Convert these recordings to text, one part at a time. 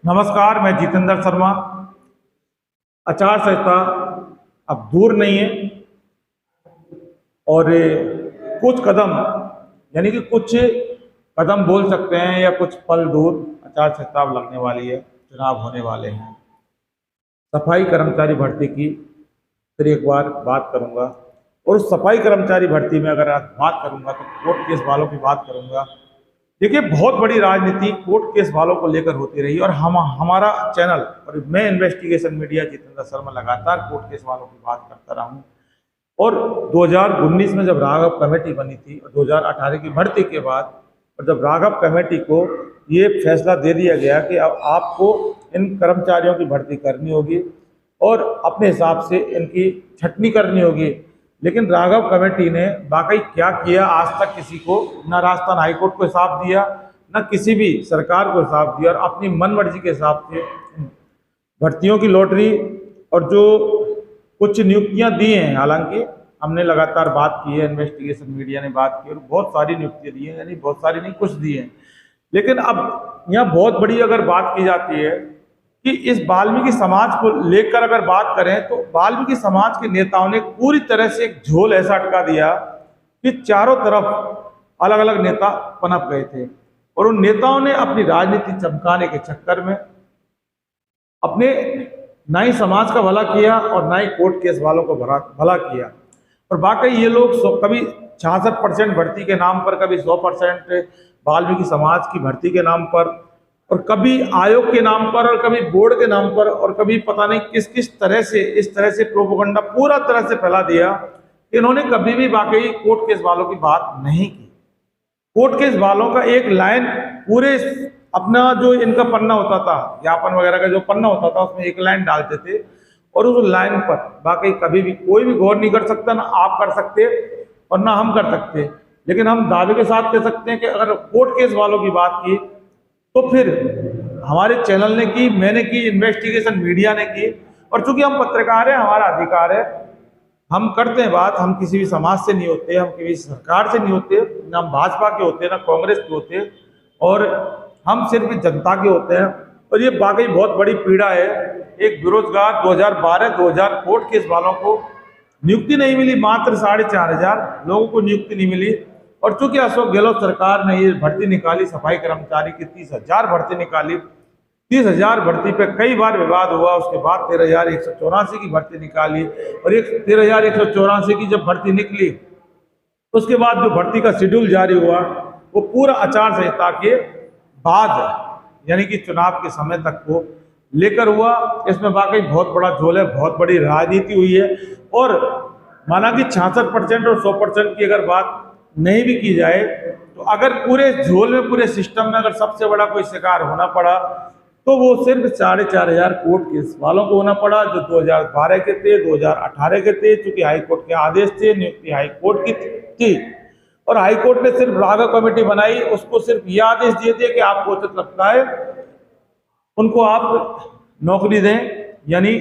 नमस्कार, मैं जितेंद्र शर्मा। आचार संहिता अब दूर नहीं है और कुछ कदम यानी कि कुछ कदम बोल सकते हैं या कुछ पल दूर आचार संहिता अब लगने वाली है, चुनाव होने वाले हैं। सफाई कर्मचारी भर्ती की फिर एक बार बात करूंगा और उस सफाई कर्मचारी भर्ती में अगर आज बात करूंगा तो कोर्ट केस वालों की बात करूंगा। देखिए, बहुत बड़ी राजनीति कोर्ट केस वालों को लेकर होती रही और हमारा चैनल और मैं इन्वेस्टिगेशन मीडिया जितेंद्र शर्मा लगातार कोर्ट केस वालों की बात करता रहा हूँ। और 2019 में जब राघव कमेटी बनी थी और 2018 की भर्ती के बाद और जब राघव कमेटी को ये फैसला दे दिया गया कि अब आपको इन कर्मचारियों की भर्ती करनी होगी और अपने हिसाब से इनकी छटनी करनी होगी, लेकिन राघव कमेटी ने वाकई क्या किया, आज तक किसी को न राजस्थान हाईकोर्ट को हिसाब दिया, न किसी भी सरकार को हिसाब दिया और अपनी मनमर्जी के हिसाब से भर्तियों की लॉटरी और जो कुछ नियुक्तियां दी हैं, हालांकि हमने लगातार बात की है, इन्वेस्टिगेशन मीडिया ने बात की और बहुत सारी नियुक्तियां दी हैं, यानी बहुत सारी नहीं, कुछ दी हैं। लेकिन अब यहाँ बहुत बड़ी अगर बात की जाती है कि इस वाल्मीकि समाज को लेकर अगर बात करें तो वाल्मीकि समाज के नेताओं ने पूरी तरह से एक झोल ऐसा अटका दिया कि चारों तरफ अलग अलग नेता पनप गए थे और उन नेताओं ने अपनी राजनीति चमकाने के चक्कर में अपने ना ही समाज का भला किया और ना ही कोर्ट केस वालों को भला किया। और वाकई ये लोग कभी 66% भर्ती के नाम पर, कभी 100% वाल्मीकि समाज की भर्ती के नाम पर और कभी आयोग के नाम पर और कभी बोर्ड के नाम पर और कभी पता नहीं किस किस तरह से इस तरह से प्रोपेगेंडा पूरा तरह से फैला दिया। इन्होंने कभी भी वाकई कोर्ट केस वालों की बात नहीं की। कोर्ट केस वालों का एक लाइन पूरे अपना जो इनका पन्ना होता था, ज्ञापन वगैरह का जो पन्ना होता था, उसमें एक लाइन डालते थे और उस लाइन पर वाकई कभी भी कोई भी गौर नहीं कर सकता, ना आप कर सकते और ना हम कर सकते। लेकिन हम दावे के साथ कह सकते हैं कि अगर कोर्ट केस वालों की बात की तो फिर हमारे चैनल ने की, मैंने की, इन्वेस्टिगेशन मीडिया ने की। और चूंकि हम पत्रकार हैं, हमारा अधिकार है, हम करते हैं बात। हम किसी भी समाज से नहीं होते, हम किसी सरकार से नहीं होते, ना हम भाजपा के होते, ना कांग्रेस के होते, और हम सिर्फ जनता के होते हैं। और ये वाकई बहुत बड़ी पीड़ा है। एक बेरोजगार 2012-2000 कोर्ट केस वालों को नियुक्ति नहीं मिली, मात्र 4,500 लोगों को नियुक्ति नहीं मिली। और चूंकि अशोक गहलोत सरकार ने ये भर्ती निकाली, सफाई कर्मचारी की 30,000 भर्ती निकाली, 30,000 भर्ती पे कई बार विवाद हुआ। उसके बाद 13,184 की भर्ती निकाली और 13,184 की जब भर्ती निकली उसके बाद जो भर्ती का शेड्यूल जारी हुआ वो पूरा आचार संहिता के बाद यानी कि चुनाव के समय तक को लेकर हुआ। इसमें वाकई बहुत बड़ा झोल है, बहुत बड़ी राजनीति हुई है। और माना कि 66% और 100% की अगर बात नहीं भी की जाए तो अगर पूरे झोल में, पूरे सिस्टम में अगर सबसे बड़ा कोई शिकार होना पड़ा तो वो सिर्फ 4,500 कोर्ट केस वालों को होना पड़ा, जो 2012 के थे, 2018 के थे। चूंकि हाईकोर्ट के आदेश थे, नियुक्ति हाईकोर्ट की थी और हाईकोर्ट ने सिर्फ राघव कमेटी बनाई, उसको सिर्फ ये आदेश दिए थे कि आपको उचित लगता है उनको आप नौकरी दें, यानी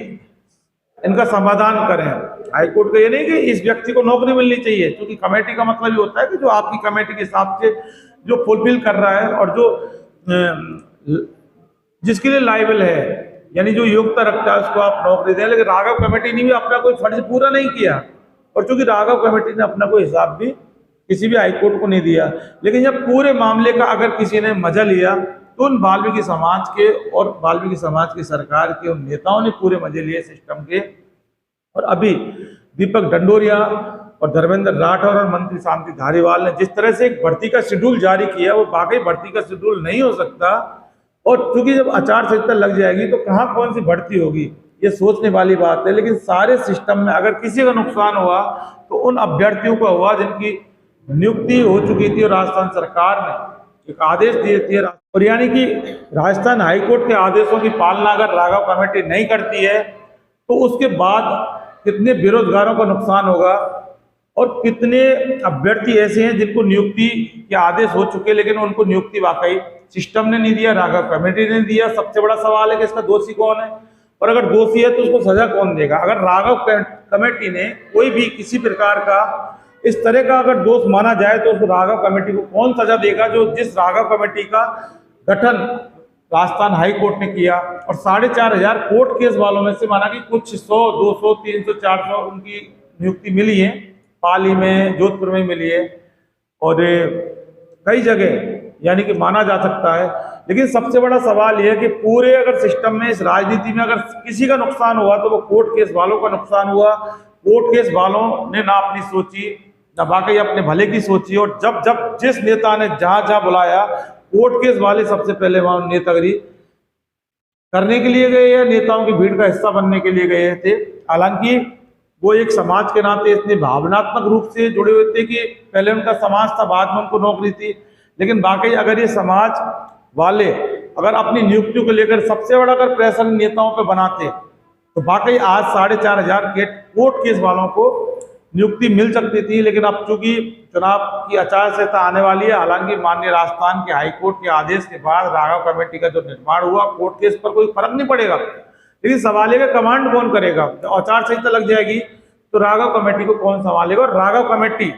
इनका समाधान करें। हाईकोर्ट का ये नहीं कि इस व्यक्ति को नौकरी मिलनी चाहिए, क्योंकि कमेटी का मतलब ये होता है कि जो आपकी कमेटी के हिसाब से जो फुलफिल कर रहा है और जो जिसके लिए लायबल है, यानी जो योग्यता रखता है, उसको आप नौकरी दें। लेकिन राघव कमेटी ने भी अपना कोई फर्ज पूरा नहीं किया और चूंकि राघव कमेटी ने अपना कोई हिसाब भी किसी भी हाईकोर्ट को नहीं दिया। लेकिन जब पूरे मामले का अगर किसी ने मजा लिया तो उन वाल्मीकि समाज के और वाल्मीकि समाज की सरकार के उन नेताओं ने पूरे मजे लिए सिस्टम के। और अभी दीपक डंडोरिया और धर्मेंद्र राठौर और मंत्री शांति धारीवाल ने जिस तरह से एक भर्ती का शेड्यूल जारी किया, वो वाकई भर्ती का शेड्यूल नहीं हो सकता। और क्योंकि जब आचार संहिता लग जाएगी तो कहाँ कौन सी भर्ती होगी, ये सोचने वाली बात है। लेकिन सारे सिस्टम में अगर किसी का नुकसान हुआ तो उन अभ्यर्थियों का हुआ जिनकी नियुक्ति हो चुकी थी और राजस्थान सरकार ने एक आदेश दिए थे। और यानी कि राजस्थान हाईकोर्ट के आदेशों की पालना अगर राघव कमेटी नहीं करती है तो उसके बाद कितने बेरोजगारों का नुकसान होगा और कितने अभ्यर्थी ऐसे हैं जिनको नियुक्ति के आदेश हो चुके लेकिन उनको नियुक्ति वाकई सिस्टम ने नहीं दिया, राघव कमेटी ने दिया। सबसे बड़ा सवाल है कि इसका दोषी कौन है और अगर दोषी है तो उसको सजा कौन देगा। अगर राघव कमेटी ने कोई भी किसी प्रकार का इस तरह का अगर दोष माना जाए तो उस राघव कमेटी को कौन सजा देगा, जो जिस राघव कमेटी का गठन राजस्थान हाई कोर्ट ने किया, और 4,500 कोर्ट केस वालों में से माना कि कुछ 100, 200, 300, 400 उनकी नियुक्ति मिली है। पाली में, जोधपुर में मिली है, और कई जगह यानी कि माना जा सकता है। लेकिन सबसे बड़ा सवाल यह है कि पूरे अगर सिस्टम में, इस राजनीति में अगर किसी का नुकसान हुआ तो वो कोर्ट केस वालों का नुकसान हुआ। कोर्ट केस वालों ने ना अपनी सोची, ना वाकई अपने भले की सोची, और जब जब जिस नेता ने जहां जहां बुलाया, कोर्ट केस वाले सबसे पहले वहां नेतागिरी करने के लिए गए या नेताओं की भीड़ का हिस्सा बनने के लिए गए थे। हालांकि वो एक समाज के नाते इतने भावनात्मक रूप से जुड़े हुए थे कि पहले उनका समाज था, बाद में उनको नौकरी थी। लेकिन वाकई अगर ये समाज वाले अगर अपनी नियुक्तियों को लेकर सबसे बड़ा अगर प्रेशर नेताओं पे बनाते तो वाकई आज 4,500 के कोर्ट केस वालों को नियुक्ति मिल सकती थी। लेकिन अब चूंकि चुनाव की आचार संहिता आने वाली है, हालांकि माननीय राजस्थान के हाईकोर्ट के आदेश के बाद राघव कमेटी का जो निर्माण हुआ, कोर्ट केस पर कोई फर्क नहीं पड़ेगा। लेकिन सवाल है कि कमांड कौन करेगा? आचार संहिता लग जाएगी तो राघव कमेटी को कौन संभालेगा? और राघव कमेटी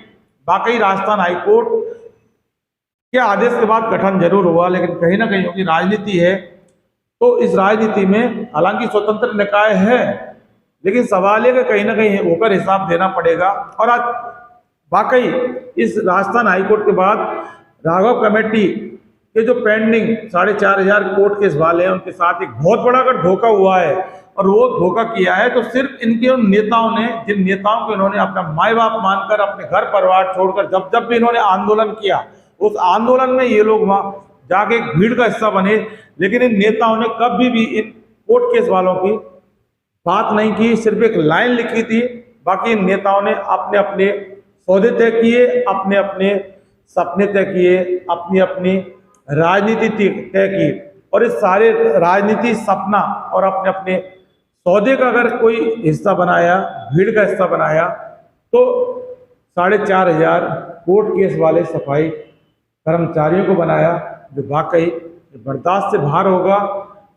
वाकई राजस्थान हाईकोर्ट के आदेश के बाद गठन जरूर हुआ, लेकिन कहीं ना कहीं क्योंकि राजनीति है तो इस राजनीति में हालांकि स्वतंत्र निकाय है, लेकिन सवाल है कि कहीं ना कहीं होकर हिसाब देना पड़ेगा। और आज वाकई इस राजस्थान हाईकोर्ट के बाद राघव कमेटी के जो पेंडिंग 4,500 कोर्ट केस वाले हैं उनके साथ एक बहुत बड़ा अगर धोखा हुआ है, और वो धोखा किया है तो सिर्फ इनके उन नेताओं ने, जिन नेताओं को इन्होंने अपना माई बाप मानकर अपने घर परिवार छोड़कर जब जब भी इन्होंने आंदोलन किया, उस आंदोलन में ये लोग वहां जाके एक भीड़ का हिस्सा बने। लेकिन इन नेताओं ने कभी भी इन कोर्ट केस वालों की बात नहीं की, सिर्फ एक लाइन लिखी थी। बाकी इन नेताओं ने अपने अपने सौदे तय किए, अपने अपने सपने तय किए, अपनी अपनी राजनीति तय की, और इस सारे राजनीति, सपना और अपने अपने सौदे का अगर कोई हिस्सा बनाया, भीड़ का हिस्सा बनाया, तो 4,500 कोर्ट केस वाले सफाई कर्मचारियों को बनाया, जो वाकई बर्दाश्त से बाहर होगा।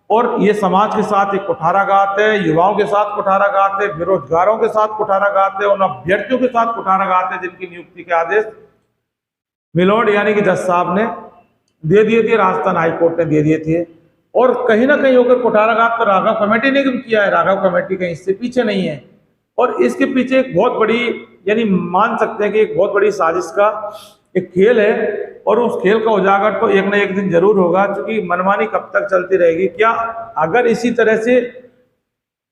और ये समाज के साथ एक कुठाराघात है, युवाओं के साथ कुठाराघात है, बेरोजगारों के साथ कुठाराघात है, उन अभ्यर्थियों के साथ कुठाराघात है जिनकी नियुक्ति के आदेश मिलोड यानी कि जज साहब ने दे दिए थे, राजस्थान हाईकोर्ट ने दे दिए थे। और कहीं ना कहीं होकर कुठाराघात तो राघव कमेटी ने किया है, राघव कमेटी कहीं इससे पीछे नहीं है। और इसके पीछे एक बहुत बड़ी, यानी मान सकते हैं कि एक बहुत बड़ी साजिश का एक खेल है, और उस खेल का उजागर तो एक न एक दिन जरूर होगा, क्योंकि मनमानी कब तक चलती रहेगी? क्या अगर इसी तरह से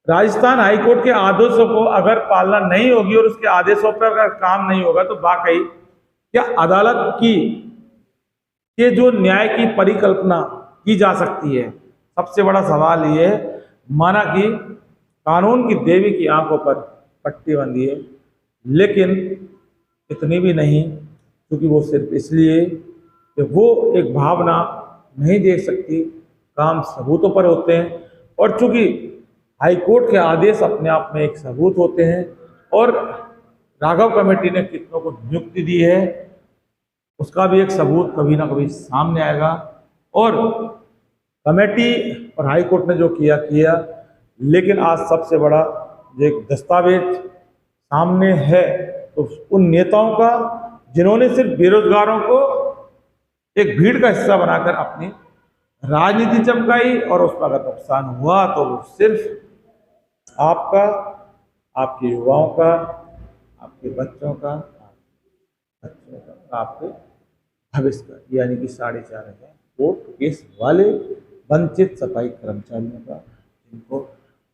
राजस्थान हाईकोर्ट के आदेशों को अगर पालना नहीं होगी और उसके आदेशों पर अगर काम नहीं होगा तो वाकई क्या अदालत की ये जो न्याय की परिकल्पना की जा सकती है? सबसे बड़ा सवाल ये है। माना कि कानून की देवी की आंखों पर पट्टी बंधी है, लेकिन इतनी भी नहीं, क्योंकि वो सिर्फ इसलिए कि वो एक भावना नहीं देख सकती, काम सबूतों पर होते हैं। और चूंकि हाईकोर्ट के आदेश अपने आप में एक सबूत होते हैं, और राघव कमेटी ने कितनों को नियुक्ति दी है उसका भी एक सबूत कभी ना कभी सामने आएगा। और कमेटी और हाईकोर्ट ने जो किया किया, लेकिन आज सबसे बड़ा जो एक दस्तावेज सामने है तो उन नेताओं का जिन्होंने सिर्फ बेरोजगारों को एक भीड़ का हिस्सा बनाकर अपनी राजनीति चमकाई, और उसका अगर नुकसान हुआ तो वो सिर्फ आपका, आपके युवाओं का, आपके बच्चों का, आपके भविष्य का, यानी कि 4,500 कोर्ट केस वाले वंचित सफाई कर्मचारियों का, जिनको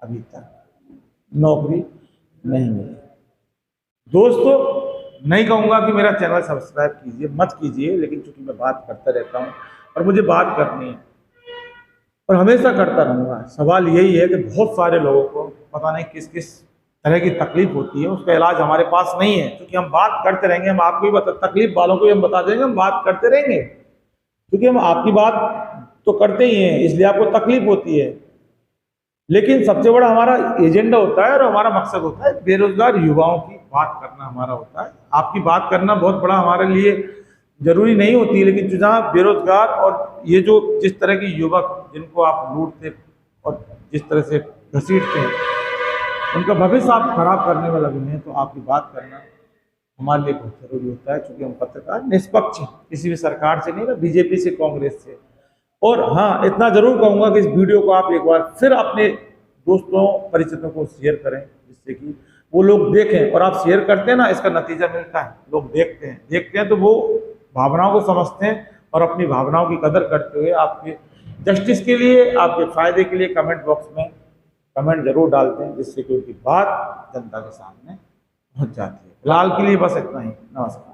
अभी तक नौकरी नहीं मिली। दोस्तों, नहीं कहूँगा कि मेरा चैनल सब्सक्राइब कीजिए, मत कीजिए, लेकिन चूंकि मैं बात करता रहता हूँ और मुझे बात करनी है और हमेशा करता रहूँगा। सवाल यही है कि बहुत सारे लोगों को पता नहीं किस किस तरह की तकलीफ होती है, उसका इलाज हमारे पास नहीं है। क्योंकि हम बात करते रहेंगे, हम आपको भी बता, तकलीफ वालों को भी हम बता देंगे, हम बात करते रहेंगे, क्योंकि हम आपकी बात तो करते ही हैं, इसलिए आपको तकलीफ होती है। लेकिन सबसे बड़ा हमारा एजेंडा होता है और हमारा मकसद होता है बेरोजगार युवाओं की बात करना हमारा होता है। आपकी बात करना बहुत बड़ा हमारे लिए जरूरी नहीं होती है, लेकिन जहाँ बेरोजगार और ये जो जिस तरह के युवक जिनको आप लूटते और जिस तरह से घसीटते हैं, उनका भविष्य आप खराब करने में लगे हैं, तो आपकी बात करना हमारे लिए बहुत जरूरी होता है। क्योंकि हम पत्रकार निष्पक्ष हैं, किसी भी सरकार से नहीं, ना बीजेपी से, कांग्रेस से, और हाँ, इतना जरूर कहूँगा कि इस वीडियो को आप एक बार फिर अपने दोस्तों परिचितों को शेयर करें, जिससे कि वो लोग देखें। और आप शेयर करते हैं ना, इसका नतीजा मिलता है, लोग देखते हैं तो वो भावनाओं को समझते हैं और अपनी भावनाओं की कदर करते हुए आपके जस्टिस के लिए, आपके फायदे के लिए कमेंट बॉक्स में कमेंट जरूर डालते हैं, जिससे कि उनकी बात जनता के सामने पहुंच जाती है। फिलहाल के लिए बस इतना ही। नमस्कार।